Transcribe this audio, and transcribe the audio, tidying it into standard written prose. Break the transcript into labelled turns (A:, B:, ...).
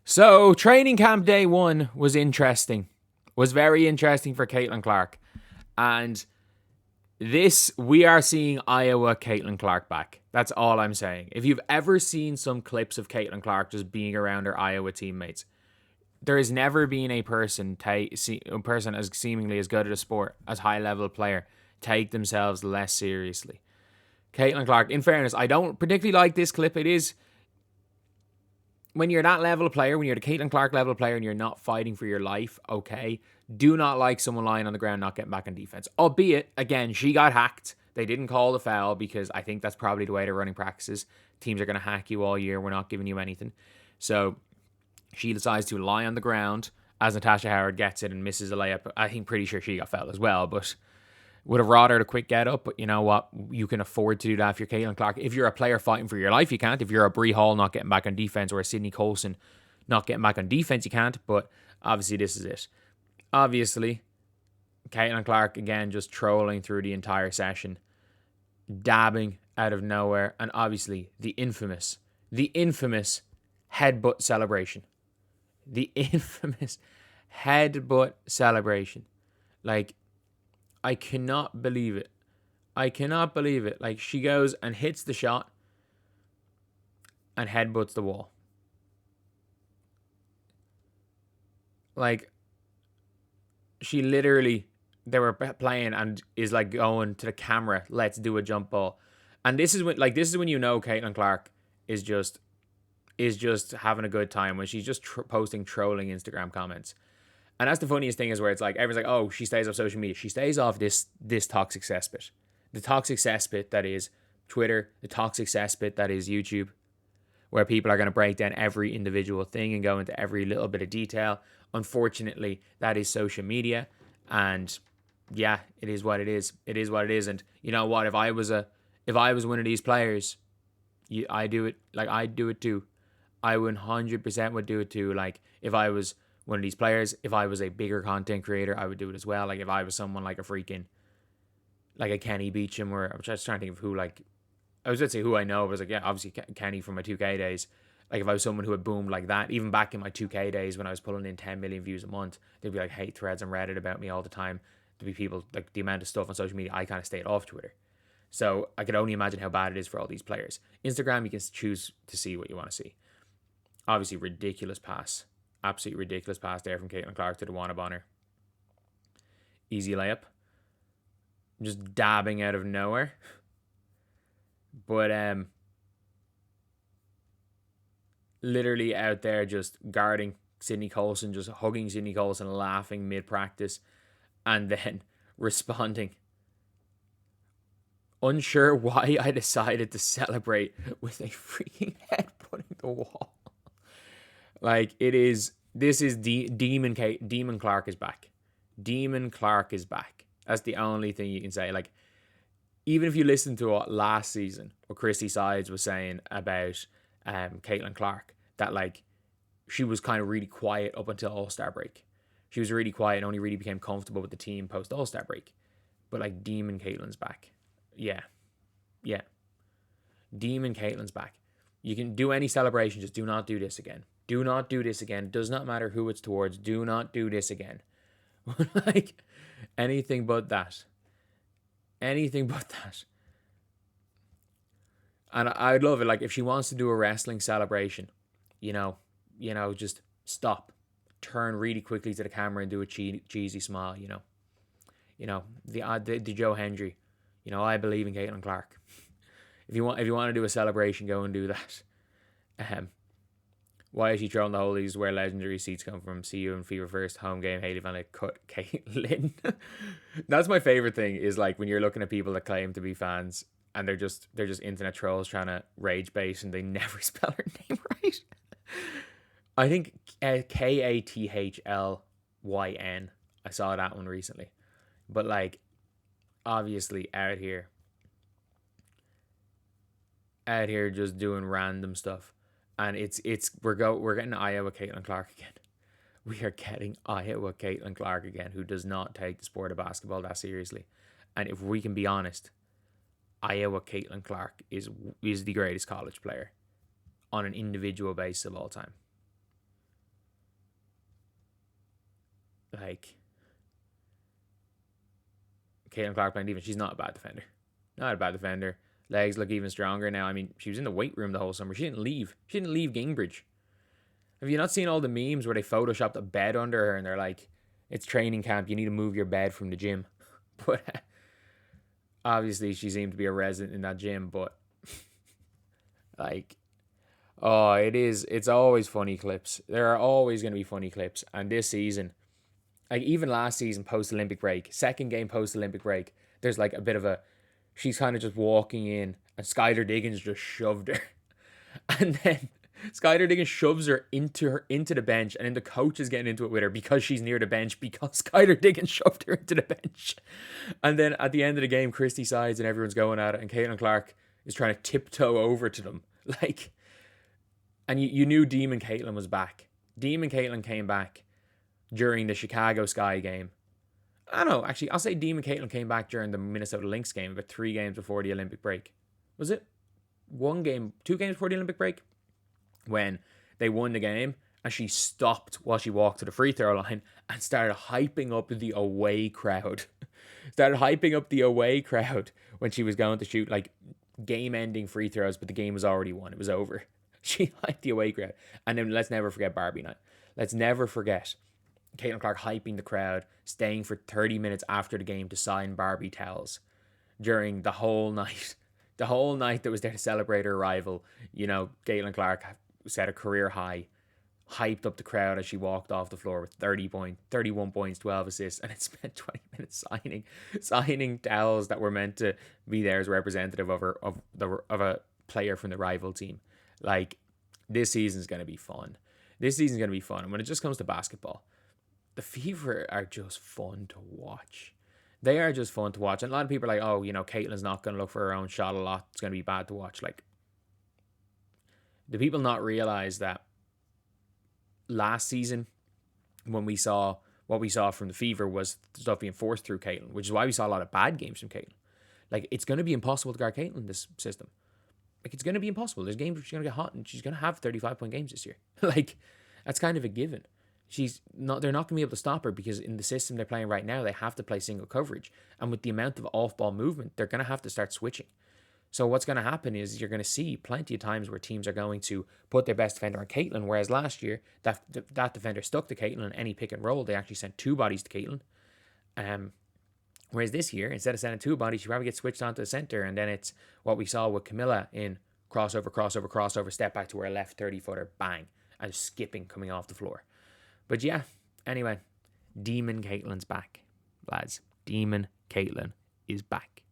A: So, training camp day one was interesting. Was very interesting for Caitlin Clark. And we are seeing Iowa Caitlin Clark back. That's all I'm saying. If you've ever seen some clips of Caitlin Clark just being around her Iowa teammates, there has never been a person as seemingly as good at a sport, as high level player, take themselves less seriously. Caitlin Clark, in fairness, I don't particularly like this clip. It is, when you're that level of player, when you're the Caitlin Clark level of player and you're not fighting for your life, okay, do not like someone lying on the ground not getting back on defense. Albeit, again, she got hacked. They didn't call the foul because I think that's probably the way they're running practices. Teams are going to hack you all year. We're not giving you anything. So she decides to lie on the ground as Natasha Howard gets it and misses a layup. I think pretty sure she got fouled as well, but would have rather a quick get up. But you know what? You can afford to do that if you're Caitlin Clark. If you're a player fighting for your life, you can't. If you're a Bree Hall not getting back on defense or a Sydney Colson not getting back on defense, you can't. But obviously this is it. Obviously, Caitlin Clark, again, just trolling through the entire session, dabbing out of nowhere, and obviously the infamous headbutt celebration. The infamous headbutt celebration. Like, I cannot believe it. Like, she goes and hits the shot and headbutts the wall. Like, she literally, they were playing and is like going to the camera, let's do a jump ball. And this is when you know Caitlin Clark is just having a good time, when she's just posting trolling Instagram comments. And that's the funniest thing, is where it's like, everyone's like, oh, she stays off social media. She stays off this toxic cesspit. The toxic cesspit that is Twitter, the toxic cesspit that is YouTube, where people are going to break down every individual thing and go into every little bit of detail. Unfortunately, that is social media. And yeah, it is what it is. It is what it is. And you know what? If I was one of these players, I'd do it too. I 100% would do it too. Like, if I was one of these players, if I was a bigger content creator, I would do it as well. Like, if I was someone like a Kenny Beecham, or I'm just trying to think of who, like, I was going to say who I know, but I was like, yeah, obviously Kenny from my 2K days. Like, if I was someone who had boomed like that, even back in my 2K days when I was pulling in 10 million views a month, there'd be like hate threads on Reddit about me all the time. There'd be people, like, the amount of stuff on social media, I kind of stayed off Twitter. So I could only imagine how bad it is for all these players. Instagram, you can choose to see what you want to see. Obviously, ridiculous pass. Absolutely ridiculous pass there from Caitlin Clark to the Wanna Bonner. Easy layup. Just dabbing out of nowhere. But literally out there just guarding Sydney Colson, just hugging Sydney Colson, laughing mid-practice, and then responding. Unsure why I decided to celebrate with a freaking headbutting the wall. Like, this is Demon Clark is back. Demon Clark is back. That's the only thing you can say. Like, even if you listen to what last season, what Christy Sides was saying about Caitlin Clark, that, like, she was kind of really quiet up until All-Star break. She was really quiet and only really became comfortable with the team post All-Star break. But, like, Demon Caitlin's back. Yeah. Demon Caitlin's back. You can do any celebration, just do not do this again. Do not do this again. It does not matter who it's towards. Do not do this again. Like, anything but that. Anything but that. And I'd love it. Like, if she wants to do a wrestling celebration, you know, just stop. Turn really quickly to the camera and do a cheesy smile, the Joe Hendry. I believe in Caitlin Clark. If you want to do a celebration, go and do that. Why is she throwing the holies where legendary seats come from? See you in Fever First home game. Hayley Van Lake cut Caitlin. That's my favorite thing, is like when you're looking at people that claim to be fans and they're just internet trolls trying to rage bait and they never spell her name right. I think Kathlyn. I saw that one recently, but like, obviously out here just doing random stuff. And we're getting Iowa Caitlin Clark again. We are getting Iowa Caitlin Clark again, who does not take the sport of basketball that seriously. And if we can be honest, Iowa Caitlin Clark is the greatest college player on an individual basis of all time. Like, Caitlin Clark playing defense, she's not a bad defender. Not a bad defender. Legs look even stronger now. I mean, she was in the weight room the whole summer. She didn't leave. She didn't leave Gingrich. Have you not seen all the memes where they photoshopped a bed under her and they're like, it's training camp, you need to move your bed from the gym? But obviously she seemed to be a resident in that gym, but like, oh, it's always funny clips. There are always going to be funny clips. And this season, like even last season post-Olympic break, second game post-Olympic break, there's like a bit of a, she's kind of just walking in and Skylar Diggins just shoved her. And then Skylar Diggins shoves her into the bench, and then the coach is getting into it with her because she's near the bench because Skylar Diggins shoved her into the bench. And then at the end of the game, Christy sides and everyone's going at it, and Caitlin Clark is trying to tiptoe over to them. Like, and you knew Demon Caitlin was back. Demon Caitlin came back during the Chicago Sky game. I don't know, actually, I'll say Demon Caitlin came back during the Minnesota Lynx game about 3 games before the Olympic break. Was it 1 game, 2 games before the Olympic break? When they won the game and she stopped while she walked to the free throw line and started hyping up the away crowd. When she was going to shoot like game-ending free throws, but the game was already won. It was over. She hyped the away crowd. And then let's never forget Barbie night. Let's never forget Caitlin Clark hyping the crowd, staying for 30 minutes after the game to sign Barbie towels during the whole night. The whole night that was there to celebrate her arrival. You know, Caitlin Clark set a career high, hyped up the crowd as she walked off the floor with 31 points, 12 assists, and it spent 20 minutes signing towels that were meant to be there as representative of a player from the rival team. Like, this season's going to be fun. And when it just comes to basketball, the Fever are just fun to watch. They are just fun to watch. And a lot of people are like, oh, you know, Caitlin's not going to look for her own shot a lot. It's going to be bad to watch. Like, do people not realize that last season, when we saw what we saw from the Fever was stuff being forced through Caitlin, which is why we saw a lot of bad games from Caitlin. Like, it's going to be impossible to guard Caitlin in this system. Like, it's going to be impossible. There's games where she's going to get hot and she's going to have 35-point games this year. Like, that's kind of a given. They're not going to be able to stop her because in the system they're playing right now, they have to play single coverage. And with the amount of off-ball movement, they're going to have to start switching. So what's going to happen is you're going to see plenty of times where teams are going to put their best defender on Caitlin, whereas last year that defender stuck to Caitlin in any pick and roll. They actually sent 2 bodies to Caitlin. Whereas this year, instead of sending 2 bodies, she probably gets switched onto the center, and then it's what we saw with Camilla in crossover, step back to her left 30-footer, bang, and skipping coming off the floor. But yeah, anyway, Demon Caitlin's back, lads. Demon Caitlin is back.